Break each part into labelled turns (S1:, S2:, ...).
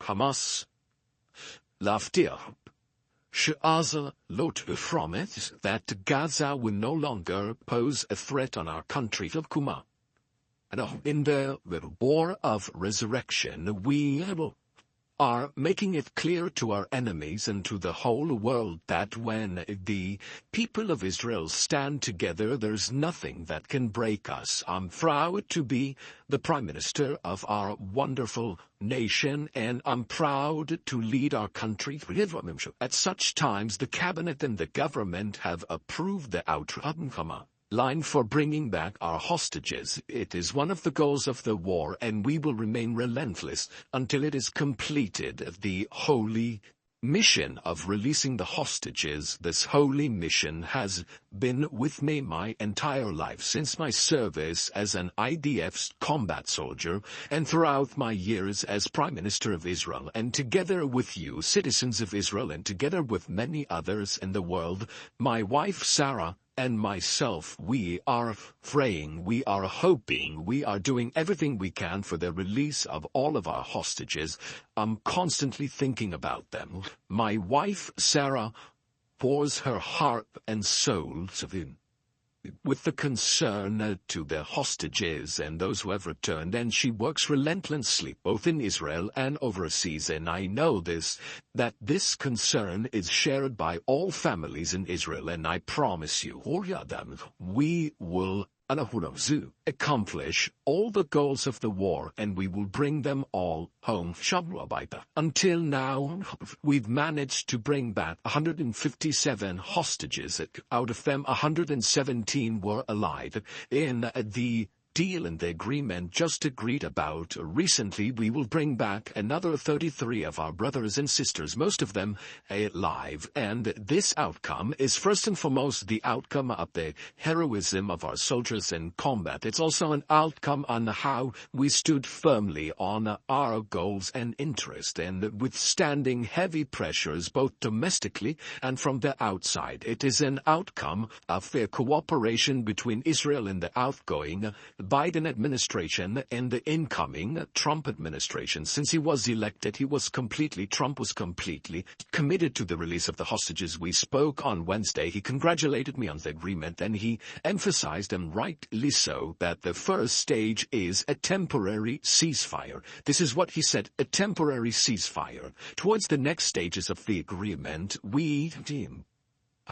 S1: Hamas. L'Aftir. Cessez-le-feu promise that Gaza will no longer pose a threat on our country of Kuma. And in the war of resurrection, we are making it clear to our enemies and to the whole world that when the people of Israel stand together, there's nothing that can break us. I'm proud to be the Prime Minister of our wonderful nation, and I'm proud to lead our country. At such times, the cabinet and the government have approved the line for bringing back our hostages. It is one of the goals of the war, and we will remain relentless until it is completed. The holy mission of releasing the hostages, this holy mission has been with me my entire life, since my service as an IDF combat soldier and throughout my years as Prime Minister of Israel, and together with you, citizens of Israel, and together with many others in the world, my wife Sarah and myself, we are praying, we are hoping, we are doing everything we can for the release of all of our hostages. I'm constantly thinking about them. My wife, Sarah, pours her heart and soul with the concern to the hostages and those who have returned, and she works relentlessly both in Israel and overseas, and I know that this concern is shared by all families in Israel, and I promise you, we will accomplish all the goals of the war, and we will bring them all home. Until now, we've managed to bring back 157 hostages. Out of them, 117 were alive. In the deal and the agreement just agreed about recently, we will bring back another 33 of our brothers and sisters, most of them alive. And this outcome is first and foremost the outcome of the heroism of our soldiers in combat. It's also an outcome on how we stood firmly on our goals and interest, and withstanding heavy pressures both domestically and from the outside. It is an outcome of the cooperation between Israel and the outgoing Biden administration and the incoming Trump administration. Since he was elected, Trump was completely committed to the release of the hostages. We spoke on Wednesday. He congratulated me on the agreement, and he emphasized, and rightly so, that the first stage is a temporary ceasefire. This is what he said, a temporary ceasefire. Towards the next stages of the agreement, we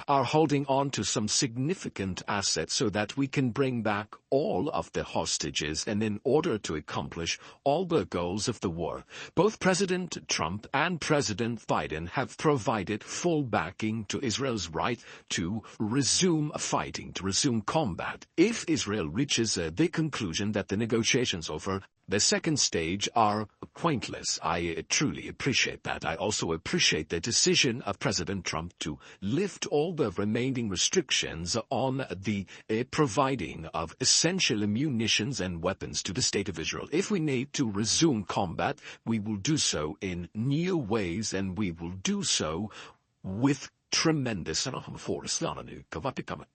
S1: are holding on to some significant assets so that we can bring back all of the hostages, and in order to accomplish all the goals of the war, both President Trump and President Biden have provided full backing to Israel's right to resume fighting, to resume combat. If Israel reaches the conclusion that the negotiations over the second stage are pointless, I truly appreciate that. I also appreciate the decision of President Trump to lift all the remaining restrictions on the providing of essential munitions and weapons to the State of Israel. If we need to resume combat, we will do so in new ways, and we will do so with tremendous force.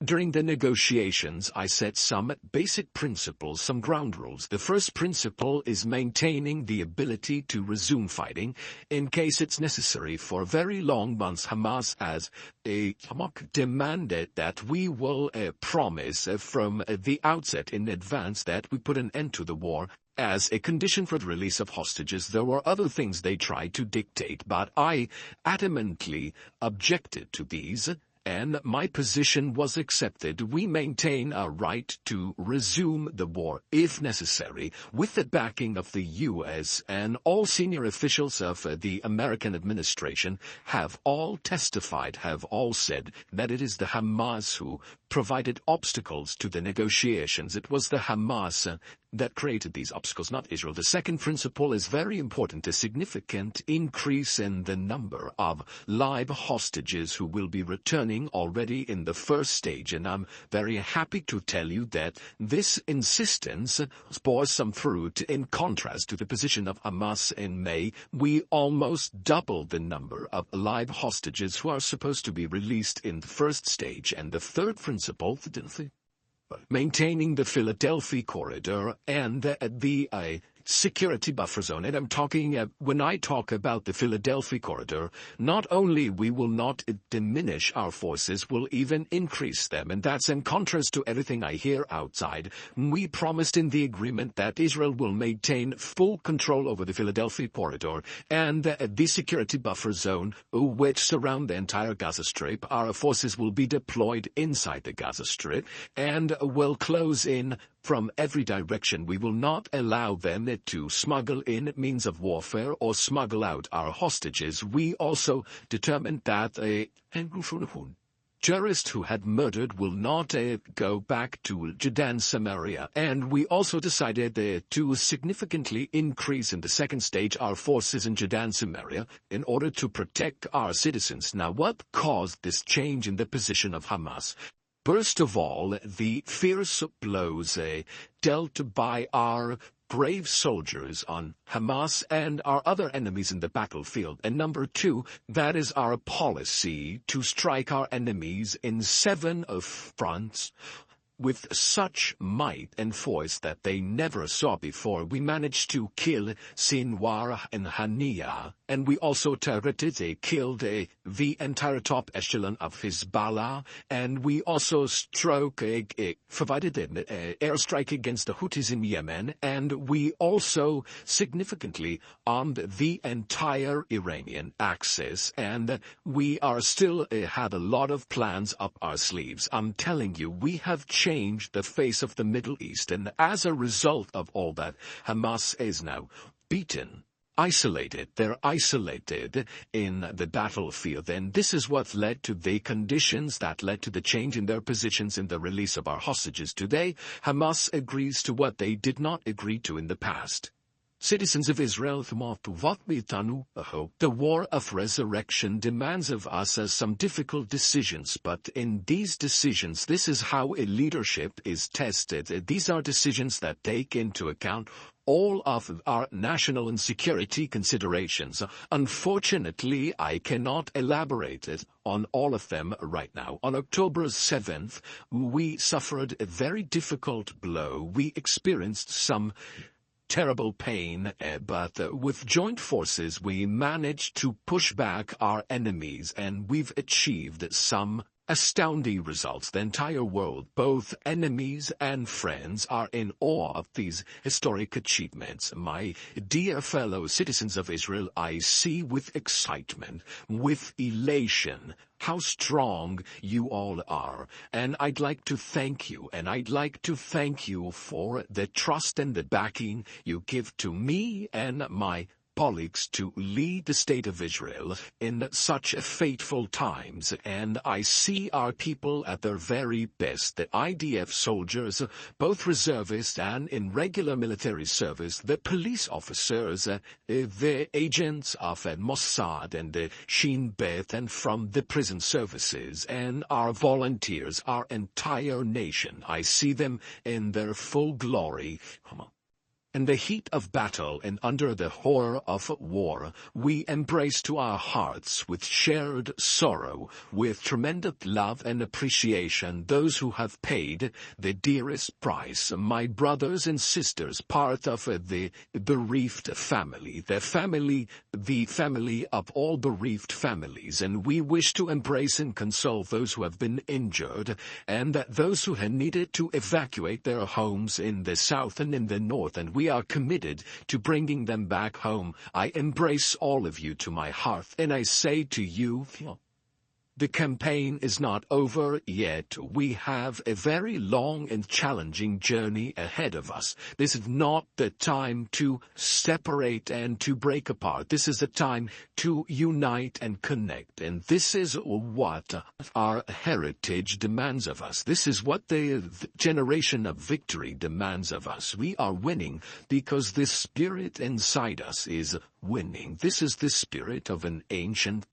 S1: During the negotiations, I set some basic principles, some ground rules. The first principle is maintaining the ability to resume fighting in case it's necessary for very long months. Hamas has demanded that we will promise from the outset in advance that we put an end to the war as a condition for the release of hostages. There were other things they tried to dictate, but I adamantly objected to these, and my position was accepted. We maintain our right to resume the war if necessary, with the backing of the U.S., and all senior officials of the American administration have all testified, have all said that it is the Hamas who provided obstacles to the negotiations. It was the Hamas that created these obstacles, not Israel. The second principle is very important, a significant increase in the number of live hostages who will be returning already in the first stage, and I'm very happy to tell you that this insistence bore some fruit. In contrast to the position of Hamas in May, we almost doubled the number of live hostages who are supposed to be released in the first stage. And the third principle, maintaining the Philadelphia corridor and the security buffer zone. And I'm talking, when I talk about the Philadelphia corridor, not only we will not diminish our forces, we'll even increase them. And that's in contrast to everything I hear outside. We promised in the agreement that Israel will maintain full control over the Philadelphia corridor and the security buffer zone, which surround the entire Gaza Strip. Our forces will be deployed inside the Gaza Strip and will close in from every direction. We will not allow them to smuggle in means of warfare or smuggle out our hostages. We also determined that a terrorist who had murdered will not go back to Judea and Samaria. And we also decided to significantly increase in the second stage our forces in Judea and Samaria in order to protect our citizens. Now, what caused this change in the position of Hamas? First of all, the fierce blows dealt by our brave soldiers on Hamas and our other enemies in the battlefield. And number two, that is our policy to strike our enemies in 7 fronts with such might and force that they never saw before. We managed to kill Sinwar and Hania, and we also killed the entire top echelon of Hezbollah, and we also provided an airstrike against the Houthis in Yemen, and we also significantly armed the entire Iranian axis, and we are still had a lot of plans up our sleeves. I'm telling you, we have changed the face of the Middle East, and as a result of all that, Hamas is now beaten. Isolated. They're isolated in the battlefield, and this is what led to the conditions that led to the change in their positions in the release of our hostages. Today, Hamas agrees to what they did not agree to in the past. Citizens of Israel, the war of resurrection demands of us some difficult decisions, but in these decisions, this is how a leadership is tested. These are decisions that take into account all of our national and security considerations. Unfortunately, I cannot elaborate on all of them right now. On October 7th, we suffered a very difficult blow. We experienced some terrible pain, but with joint forces we managed to push back our enemies, and we've achieved some astounding results. The entire world, both enemies and friends, are in awe of these historic achievements. My dear fellow citizens of Israel, I see with excitement, with elation, how strong you all are. And I'd like to thank you, and I'd like to thank you for the trust and the backing you give to me and my colleagues to lead the state of Israel in such fateful times, and I see our people at their very best. The IDF soldiers, both reservists and in regular military service, the police officers, the agents of Mossad and Shin Bet, and from the prison services, and our volunteers, our entire nation. I see them in their full glory. In the heat of battle and under the horror of war, we embrace to our hearts with shared sorrow, with tremendous love and appreciation, those who have paid the dearest price. My brothers and sisters, part of the bereaved family, the family of all bereaved families, and we wish to embrace and console those who have been injured, and those who have needed to evacuate their homes in the south and in the north, and we are committed to bringing them back home. I embrace all of you to my heart, and I say to you, the campaign is not over yet. We have a very long and challenging journey ahead of us. This is not the time to separate and to break apart. This is the time to unite and connect. And this is what our heritage demands of us. This is what the generation of victory demands of us. We are winning because the spirit inside us is winning. This is the spirit of an ancient